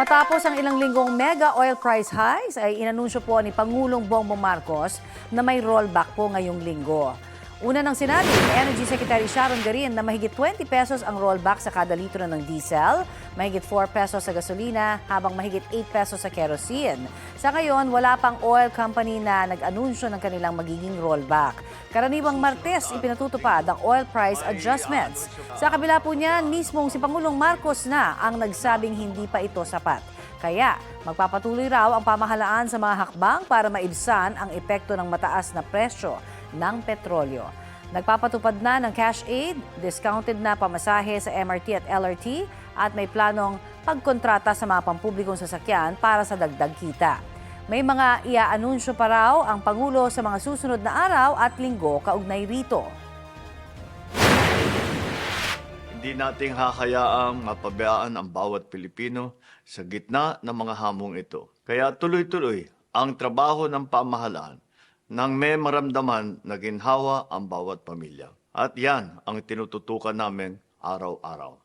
Matapos ang ilang linggong mega oil price highs ay inanunsyo po ni Pangulong Bongbong Marcos na may rollback po ngayong linggo. Una nang sinabi ni Energy Secretary Sharon Garin na mahigit 20 pesos ang rollback sa kada litro ng diesel, mahigit 4 pesos sa gasolina, habang mahigit 8 pesos sa kerosene. Sa ngayon, wala pang oil company na nag-anunsyo ng kanilang magiging rollback. Karaniwang Martes, ipinatutupad ang oil price adjustments. Sa kabila po niyan, mismong si Pangulong Marcos na ang nagsabing hindi pa ito sapat. Kaya magpapatuloy raw ang pamahalaan sa mga hakbang para maibsan ang epekto ng mataas na presyo ng petrolyo. Nagpapatupad na ng cash aid, discounted na pamasahe sa MRT at LRT at may planong pagkontrata sa mga pampublikong sasakyan para sa dagdag kita. May mga iaanunsyo pa raw ang Pangulo sa mga susunod na araw at linggo kaugnay rito. Hindi nating hahayaang mapabayaan ang bawat Pilipino sa gitna ng mga hamong ito. Kaya tuloy-tuloy ang trabaho ng pamahalaan nang may maramdaman na ginhawa ang bawat pamilya. At yan ang tinututukan namin araw-araw.